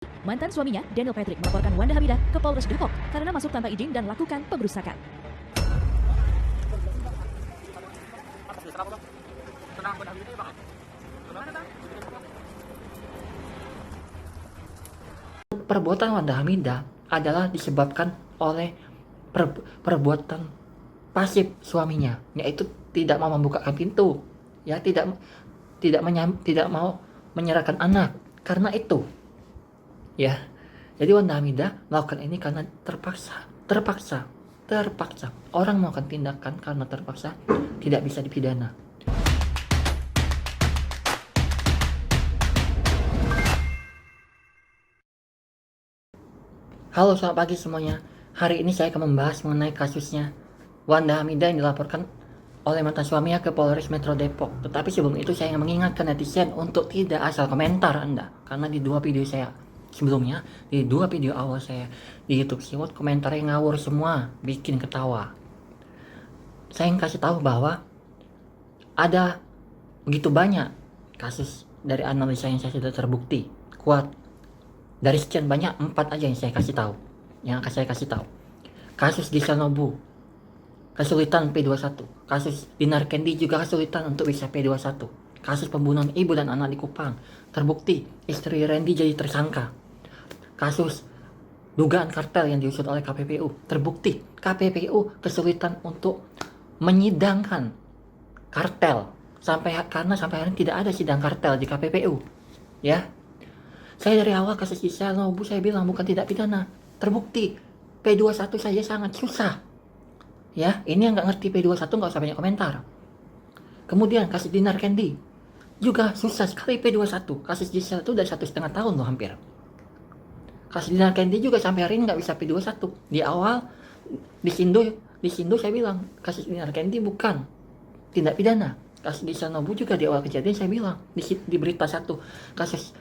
Mantan suaminya, Daniel Patrick, melaporkan Wanda Hamidah ke Polres Depok karena masuk tanpa izin dan lakukan pengerusakan. Perbuatan Wanda Hamidah adalah disebabkan oleh perbuatan pasif suaminya, yaitu tidak mau membukakan pintu, ya tidak mau menyerahkan anak. Karena itu, ya. Jadi Wanda Hamidah melakukan ini karena terpaksa. Orang melakukan tindakan karena terpaksa tidak bisa dipidana. Halo, selamat pagi semuanya. Hari ini saya akan membahas mengenai kasusnya Wanda Hamidah yang dilaporkan oleh mantan suaminya ke Polres Metro Depok. Tetapi sebelum itu saya ingin mengingatkan netizen untuk tidak asal komentar Anda. Karena di dua video saya sebelumnya, di dua video awal saya di YouTube Siwot, komentarnya ngawur semua, bikin ketawa. Saya ingin kasih tahu bahwa ada begitu banyak kasus dari analisa yang saya sudah terbukti kuat. Dari sekian banyak, 4 aja yang saya kasih tahu. Yang akan saya kasih tahu. Kasus Gisel Nobu, kesulitan P21. Kasus Dinar Candy juga kesulitan untuk bisa P21. Kasus pembunuhan ibu dan anak di Kupang, terbukti istri Randy jadi tersangka. Kasus dugaan kartel yang diusut oleh KPPU, terbukti KPPU kesulitan untuk menyidangkan kartel karena sampai hari ini tidak ada sidang kartel di KPPU, ya. Saya dari awal kasus Gisel Nobu saya bilang bukan tidak pidana, terbukti P21 saja sangat susah, ya. Ini yang nggak ngerti P21 nggak usah banyak komentar. Kemudian kasus Dinar Candy juga susah sekali P21. Kasus Gisel itu udah 1,5 tahun loh hampir. Kasus Dinar Candy juga sampai hari ini nggak bisa P21. Di awal di Sindo saya bilang kasus Dinar Candy bukan tindak pidana. Kasus Gisel Nobu juga di awal kejadian saya bilang di berita satu kasus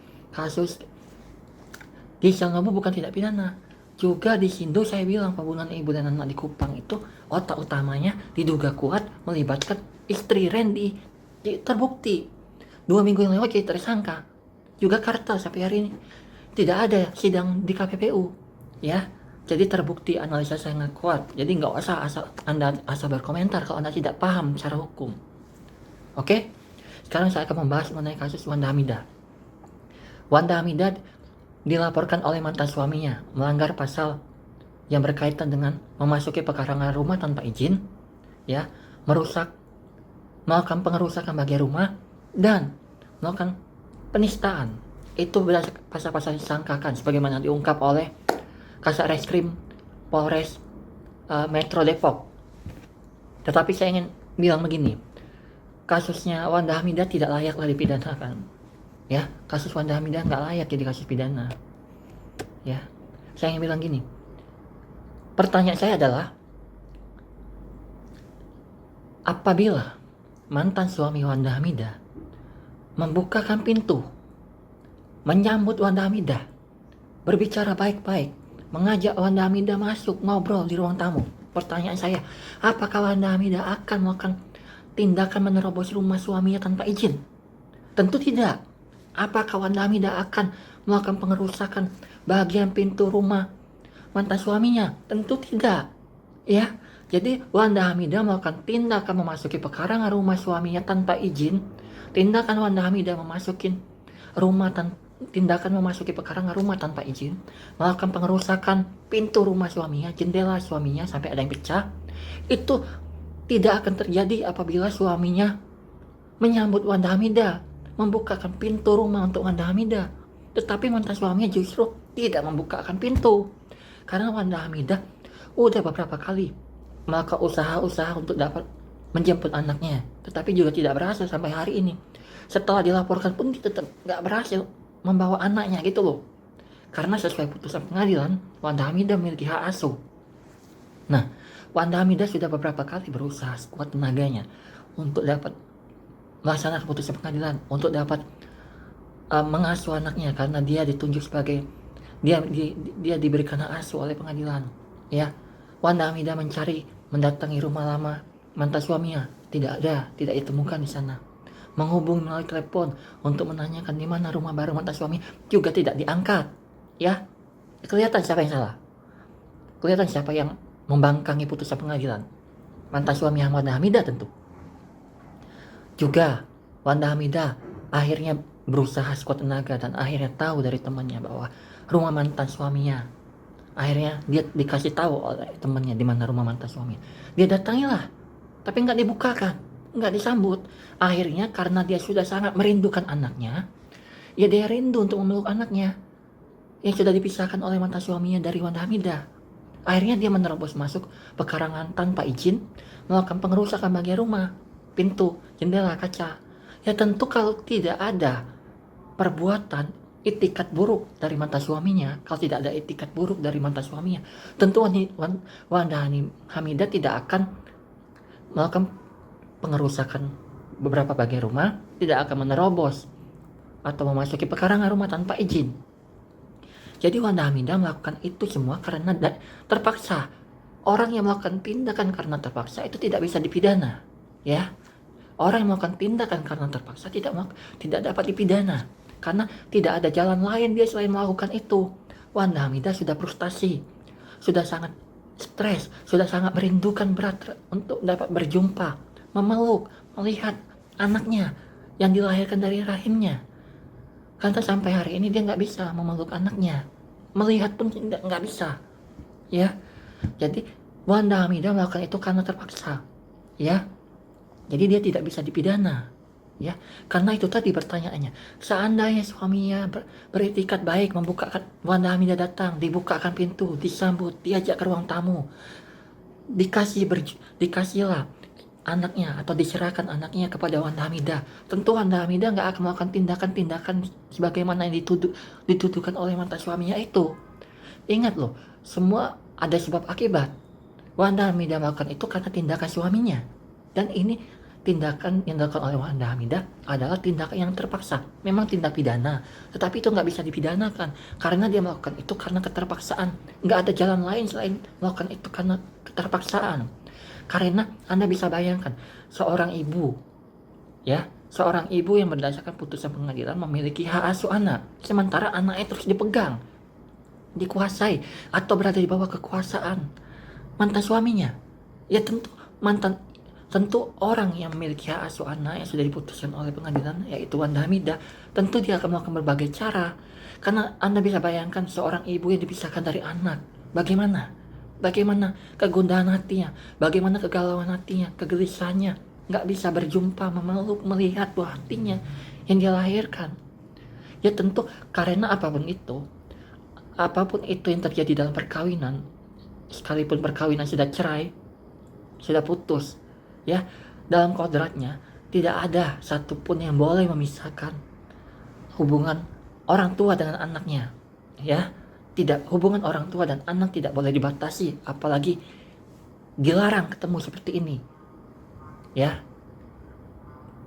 Gisel Nobu bukan tindak pidana. Juga di Sindo saya bilang pembunuhan ibu dan anak di Kupang itu otak utamanya diduga kuat melibatkan istri Randy. Terbukti 2 minggu yang lewat jadi tersangka. Juga kartel sampai hari ini tidak ada sidang di KPPU, ya. Jadi terbukti analisa saya sangat kuat. Jadi nggak usah Anda berkomentar kalau Anda tidak paham secara hukum. Oke? Sekarang saya akan membahas mengenai kasus Wanda Hamidah. Wanda Hamidah dilaporkan oleh mantan suaminya melanggar pasal yang berkaitan dengan memasuki pekarangan rumah tanpa izin, ya, melakukan pengerusakan bagian rumah, dan melakukan penistaan. Itu pasal-pasal disangkakan sebagaimana diungkap oleh Kasat Reskrim Polres Metro Depok. Tetapi saya ingin bilang begini, kasusnya Wanda Hamidah tidak layaklah dipidanakan, ya. Kasus Wanda Hamidah nggak layak jadi kasus pidana, ya. Saya ingin bilang gini, pertanyaan saya adalah, apabila mantan suami Wanda Hamidah membukakan pintu, menyambut Wanda Hamidah, berbicara baik-baik, mengajak Wanda Hamidah masuk ngobrol di ruang tamu, pertanyaan saya, apakah Wanda Hamidah akan melakukan tindakan menerobos rumah suaminya tanpa izin? Tentu tidak. Apakah Wanda Hamidah akan melakukan pengerusakan bagian pintu rumah mantan suaminya? Tentu tidak, ya. Jadi Wanda Hamidah melakukan tindakan memasuki pekarangan rumah suaminya tanpa izin. Tindakan Wanda Hamidah tindakan memasuki pekarangan rumah tanpa izin, melakukan pengerusakan pintu rumah suaminya, jendela suaminya sampai ada yang pecah. Itu tidak akan terjadi apabila suaminya menyambut Wanda Hamidah, membukakan pintu rumah untuk Wanda Hamidah. Tetapi mantan suaminya justru tidak membukakan pintu. Karena Wanda Hamidah udah beberapa kali melakukan usaha-usaha untuk dapat menjemput anaknya, tetapi juga tidak berhasil sampai hari ini. Setelah dilaporkan pun dia tetap gak berhasil membawa anaknya gitu loh. Karena sesuai putusan pengadilan, Wanda Hamidah memiliki hak asuh. Nah, Wanda Hamidah sudah beberapa kali berusaha sekuat tenaganya untuk dapat melaksanakan putusan pengadilan, untuk dapat mengasuh anaknya, karena dia ditunjuk sebagai dia diberikan hak asuh oleh pengadilan, ya. Wanda Hamidah mendatangi rumah lama mantan suaminya, tidak ditemukan di sana. Menghubungi melalui telepon untuk menanyakan di mana rumah baru mantan suami, juga tidak diangkat, Ya, kelihatan siapa yang salah. Kelihatan siapa yang membangkangi putusan pengadilan. Mantan suami Wanda Hamidah tentu. Juga Wanda Hamidah akhirnya berusaha sekuat tenaga dan akhirnya tahu dari temannya bahwa rumah mantan suaminya. Akhirnya dia dikasih tahu oleh temannya di mana rumah mantan suaminya. Dia datangilah, tapi nggak dibukakan, nggak disambut. Akhirnya karena dia sudah sangat merindukan anaknya, ya dia rindu untuk memeluk anaknya yang sudah dipisahkan oleh mantan suaminya dari Wanda Hamidah. Akhirnya dia menerobos masuk pekarangan tanpa izin, melakukan pengerusakan bagian rumah, pintu, jendela, kaca. Ya tentu kalau tidak ada perbuatan itikat buruk dari mantan suaminya, kalau tidak ada itikat buruk dari mantan suaminya, tentu Wanda Hamidah tidak akan melakukan pengerusakan beberapa bagian rumah, tidak akan menerobos atau memasuki pekarangan rumah tanpa izin. Jadi Wanda Hamidah melakukan itu semua karena terpaksa. Orang yang melakukan tindakan karena terpaksa itu tidak bisa dipidana, ya. Orang yang melakukan tindakan karena terpaksa tidak dapat dipidana karena tidak ada jalan lain dia selain melakukan itu. Wanda Hamidah sudah frustasi, sudah sangat stres, sudah sangat merindukan berat untuk dapat berjumpa, memeluk, melihat anaknya yang dilahirkan dari rahimnya. Karena sampai hari ini dia nggak bisa memeluk anaknya, melihat pun nggak bisa, ya. Jadi Wanda Hamidah melakukan itu karena terpaksa, ya. Jadi dia tidak bisa dipidana, ya. Karena itu tadi pertanyaannya, seandainya suaminya beritikat baik, membukakan Wanda Hamidah datang, dibukakan pintu, disambut, diajak ke ruang tamu, dikasihlah anaknya atau diserahkan anaknya kepada Wanda Hamidah, tentu Wanda Hamidah nggak akan melakukan tindakan-tindakan sebagaimana yang dituduhkan oleh mantan suaminya itu. Ingat loh, semua ada sebab akibat. Wanda Hamidah melakukan itu karena tindakan suaminya, dan ini tindakan yang dilakukan oleh Wanda Hamidah adalah tindakan yang terpaksa. Memang tindak pidana, tetapi itu nggak bisa dipidanakan karena dia melakukan itu karena keterpaksaan. Nggak ada jalan lain selain melakukan itu karena keterpaksaan. Karena Anda bisa bayangkan seorang ibu, ya, seorang ibu yang berdasarkan putusan pengadilan memiliki hak asuh anak, sementara anaknya terus dipegang, dikuasai atau berada di bawah kekuasaan mantan suaminya. Ya tentu orang yang memiliki hak asuh anak yang sudah diputuskan oleh pengadilan, yaitu Wanda Hamidah, tentu dia akan melakukan berbagai cara. Karena Anda bisa bayangkan seorang ibu yang dipisahkan dari anak, bagaimana kegundahan hatinya, bagaimana kegalauan hatinya, kegelisahannya, nggak bisa berjumpa, memeluk, melihat buah hatinya yang dia lahirkan. Ya tentu karena apapun itu yang terjadi dalam perkawinan, sekalipun perkawinan sudah cerai, sudah putus, ya, dalam kodratnya tidak ada satupun yang boleh memisahkan hubungan orang tua dengan anaknya, ya. Tidak, hubungan orang tua dan anak tidak boleh dibatasi, apalagi dilarang ketemu seperti ini, ya.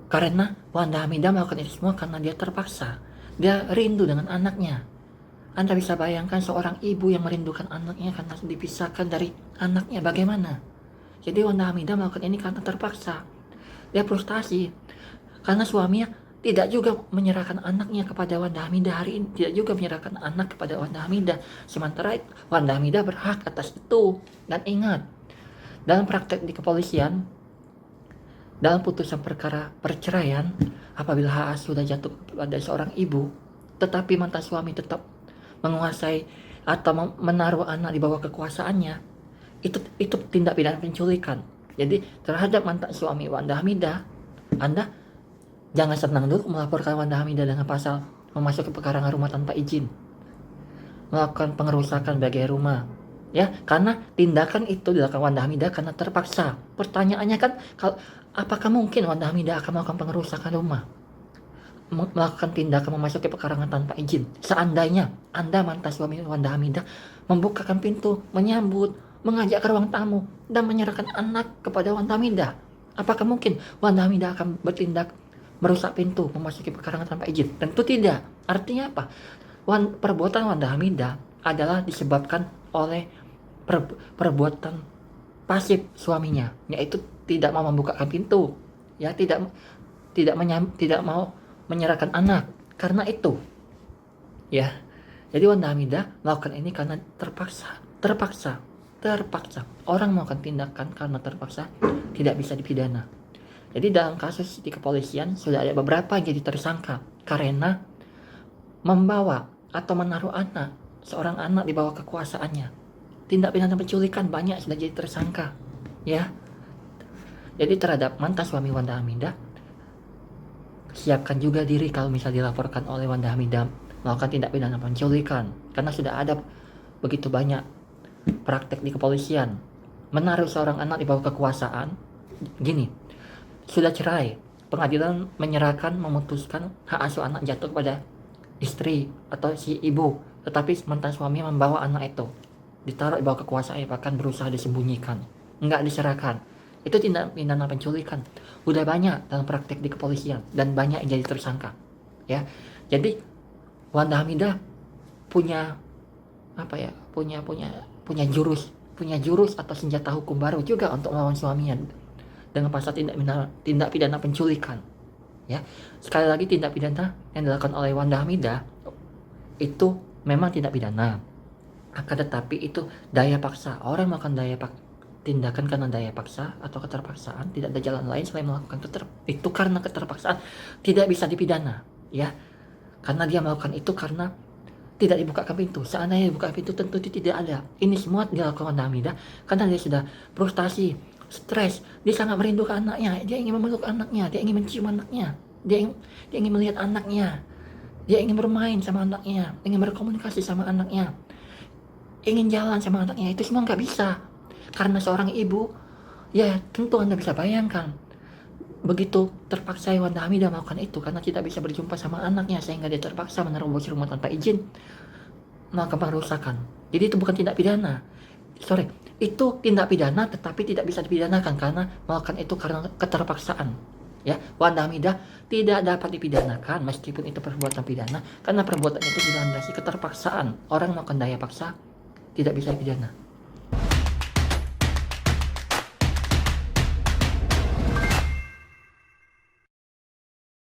Karena Wanda Hamidah melakukan itu semua karena dia terpaksa, dia rindu dengan anaknya. Anda bisa bayangkan seorang ibu yang merindukan anaknya karena dipisahkan dari anaknya, bagaimana? Jadi Wanda Hamidah melakukan ini karena terpaksa. Dia frustasi karena suaminya tidak juga menyerahkan anaknya kepada Wanda Hamidah hari ini, tidak juga menyerahkan anak kepada Wanda Hamidah. Sementara Wanda Hamidah berhak atas itu. Dan ingat, dalam praktek di kepolisian, dalam putusan perkara perceraian, apabila hak asuh sudah jatuh kepada seorang ibu, tetapi mantan suami tetap menguasai atau menaruh anak di bawah kekuasaannya, itu tindak pidana penculikan. Jadi terhadap mantan suami Wanda Hamidah, Anda jangan senang dulu melaporkan Wanda Hamidah dengan pasal memasuki pekarangan rumah tanpa izin, melakukan pengerusakan bagian rumah, ya, karena tindakan itu dilakukan Wanda Hamidah karena terpaksa. Pertanyaannya kan, apakah mungkin Wanda Hamidah akan melakukan pengerusakan rumah, melakukan tindakan memasuki pekarangan tanpa izin, seandainya Anda mantan suami Wanda Hamidah membukakan pintu, menyambut, mengajak ke ruang tamu, dan menyerahkan anak kepada Wanda Hamidah? Apakah mungkin Wanda Hamidah akan bertindak merusak pintu, memasuki pekarangan tanpa izin? Tentu tidak. Artinya apa? Perbuatan Wanda Hamidah adalah disebabkan oleh perbuatan pasif suaminya, yaitu tidak mau membukakan pintu, ya, tidak mau menyerahkan anak. Karena itu, ya, Jadi Wanda Hamidah melakukan ini karena terpaksa. Orang melakukan tindakan karena terpaksa tidak bisa dipidana. Jadi dalam kasus di kepolisian sudah ada beberapa yang jadi tersangka karena membawa atau menaruh seorang anak di bawah kekuasaannya. Tindak pidana penculikan banyak sudah jadi tersangka, ya. Jadi terhadap mantan suami Wanda Hamidah, siapkan juga diri kalau misalnya dilaporkan oleh Wanda Hamidah melakukan tindak pidana penculikan, karena sudah ada begitu banyak praktek di kepolisian menaruh seorang anak di bawah kekuasaan. Gini, sudah cerai, pengadilan memutuskan hak asuh anak jatuh kepada istri atau si ibu, tetapi mantan suami membawa anak itu ditaruh di bawah kekuasaan, bahkan berusaha disembunyikan, nggak diserahkan. Itu tindak pidana penculikan. Udah banyak dalam praktek di kepolisian dan banyak yang jadi tersangka, ya. Jadi Wanda Hamidah punya punya jurus atau senjata hukum baru juga untuk melawan suaminya dengan pasal tindak pidana penculikan, ya. Sekali lagi, tindak pidana yang dilakukan oleh Wanda Hamidah itu memang tindak pidana, akan tetapi itu daya paksa. Orang melakukan tindakan karena daya paksa atau keterpaksaan, tidak ada jalan lain selain melakukan itu karena keterpaksaan, tidak bisa dipidana, ya. Karena dia melakukan itu karena tidak dibukakan pintu. Seandainya dibuka pintu, tentu tidak ada. Ini semua dilakukan Wanda Hamidah karena dia sudah frustasi, stres. Dia sangat merindukan anaknya. Dia ingin memeluk anaknya. Dia ingin mencium anaknya. Dia ingin melihat anaknya. Dia ingin bermain sama anaknya. Ingin berkomunikasi sama anaknya. Ingin jalan sama anaknya. Itu semua nggak bisa. Karena seorang ibu, ya tentu Anda bisa bayangkan, begitu terpaksa Wanda Hamidah melakukan itu karena tidak bisa berjumpa sama anaknya, sehingga dia terpaksa menerobos rumah tanpa izin, melakukan perusakan. Jadi itu bukan tindak pidana. Itu tindak pidana tetapi tidak bisa dipidanakan karena melakukan itu karena keterpaksaan. Ya, Wanda Hamidah tidak dapat dipidanakan meskipun itu perbuatan pidana karena perbuatan itu dilandasi keterpaksaan. Orang melakukan daya paksa tidak bisa dipidana.